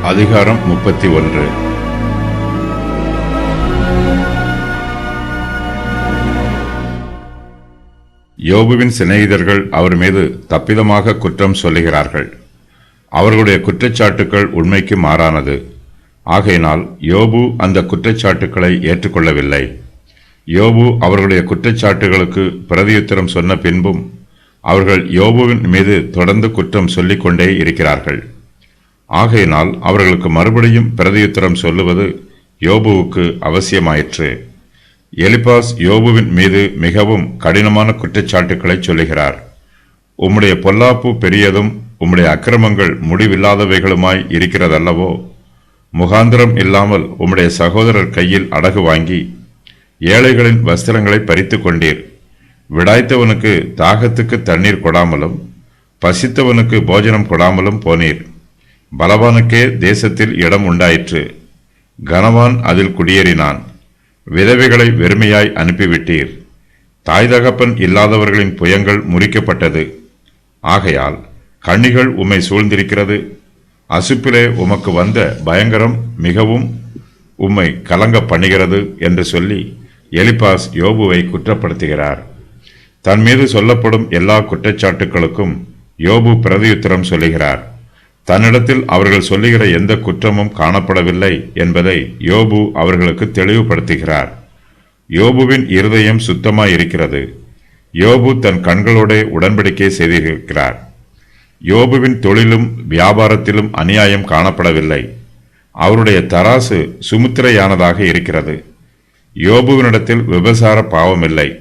அதிகாரம் 31. யோபுவின் சிநேகிதர்கள் அவர் மீது தப்பிதமாக குற்றம் சொல்லுகிறார்கள். அவர்களுடைய குற்றச்சாட்டுக்கள் உண்மைக்கு மாறானது. ஆகையினால் யோபு அந்த குற்றச்சாட்டுக்களை ஏற்றுக்கொள்ளவில்லை. யோபு அவர்களுடைய குற்றச்சாட்டுகளுக்கு பிரதியுத்தரம் சொன்ன பின்பும் அவர்கள் யோபுவின் மீது தொடர்ந்து குற்றம் சொல்லிக்கொண்டே இருக்கிறார்கள். ஆகையினால் அவர்களுக்கு மறுபடியும் பிரதியுத்தரம் சொல்லுவது யோபுவுக்கு அவசியமாயிற்று. எலிபாஸ் யோபுவின் மீது மிகவும் கடினமான குற்றச்சாட்டுக்களை சொல்லுகிறார். உம்முடைய பொல்லாப்பு பெரியதும் உம்முடைய அக்கிரமங்கள் முடிவில்லாதவைகளுமாய் இருக்கிறதல்லவோ? முகாந்திரம் இல்லாமல் உம்முடைய சகோதரர் கையில் அடகு வாங்கி ஏழைகளின் வஸ்திரங்களை பறித்து கொண்டீர். விடாய்த்தவனுக்கு தாகத்துக்கு தண்ணீர் கொடாமலும் பசித்தவனுக்கு போஜனம் கொடாமலும் போனீர். பலவானுக்கே தேசத்தில் இடம் உண்டாயிற்று, கனவான் அதில் குடியேறினான். விதவைகளை வெறுமையாய் அனுப்பிவிட்டீர். தாய் தகப்பன் இல்லாதவர்களின் புயங்கள் முறிக்கப்பட்டது. ஆகையால் கண்ணிகள் உம்மை சூழ்ந்திருக்கிறது. அசுப்பிலே உமக்கு வந்த பயங்கரம் மிகவும் உம்மை கலங்க பண்ணுகிறது என்று சொல்லி எலிபாஸ் யோபுவை குற்றப்படுத்துகிறார். தன் மீது சொல்லப்படும் எல்லா குற்றச்சாட்டுக்களுக்கும் யோபு பிரதியுத்தரம் சொல்லுகிறார். தன்னிடத்தில் அவர்கள் சொல்லுகிற எந்த குற்றமும் காணப்படவில்லை என்பதை யோபு அவர்களுக்கு தெளிவுபடுத்துகிறார். யோபுவின் இருதயம் சுத்தமாயிருக்கிறது. யோபு தன் கண்களோட உடன்படிக்கை செய்திருக்கிறார். யோபுவின் தொழிலும் வியாபாரத்திலும் அநியாயம் காணப்படவில்லை. அவருடைய தராசு சுமுத்திரையானதாக இருக்கிறது. யோபுவினிடத்தில் விபசார பாவமில்லை.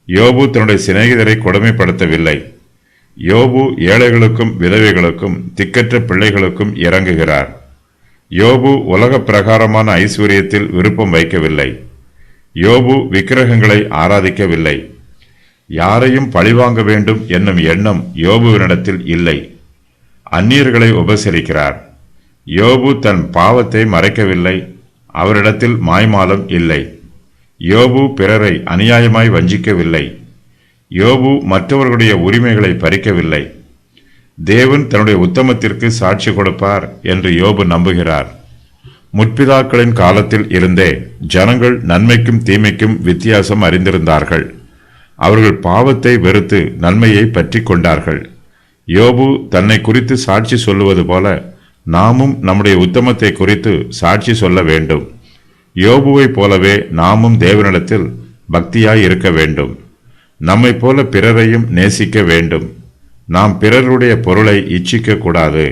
யோபு தன்னுடைய சிநேகிதரை கொடுமைப்படுத்தவில்லை. யோபு ஏழைகளுக்கும் விதவைகளுக்கும் திக்கற்ற பிள்ளைகளுக்கும் இறங்குகிறார். யோபு உலக பிரகாரமான ஐஸ்வர்யத்தில் விருப்பம் வைக்கவில்லை. யோபு விக்கிரகங்களை ஆராதிக்கவில்லை. யாரையும் பழிவாங்க வேண்டும் என்னும் எண்ணம் யோபுவினிடத்தில் இல்லை. அந்நியர்களை உபசரிக்கிறார். யோபு தன் பாவத்தை மறைக்கவில்லை. அவரிடத்தில் மாய்மாலம் இல்லை. யோபு பிறரை அநியாயமாய் வஞ்சிக்கவில்லை. யோபு மற்றவர்களுடைய உரிமைகளை பறிக்கவில்லை. தேவன் தன்னுடைய உத்தமத்திற்கு சாட்சி கொடுப்பார் என்று யோபு நம்புகிறார். முற்பிதாக்களின் காலத்தில் இருந்தே ஜனங்கள் நன்மைக்கும் தீமைக்கும் வித்தியாசம் அறிந்திருந்தார்கள். அவர்கள் பாவத்தை வெறுத்து நன்மையை பற்றி கொண்டார்கள். யோபு தன்னை குறித்து சாட்சி சொல்லுவது போல நாமும் நம்முடைய உத்தமத்தை குறித்து சாட்சி சொல்ல வேண்டும். யோபுவை போலவே நாமும் தேவனிடத்தில் பக்தியாய் இருக்க வேண்டும். நம்மை போல பிறரையும் நேசிக்க வேண்டும். நாம் பிறருடைய பொருளை இச்சிக்க கூடாது.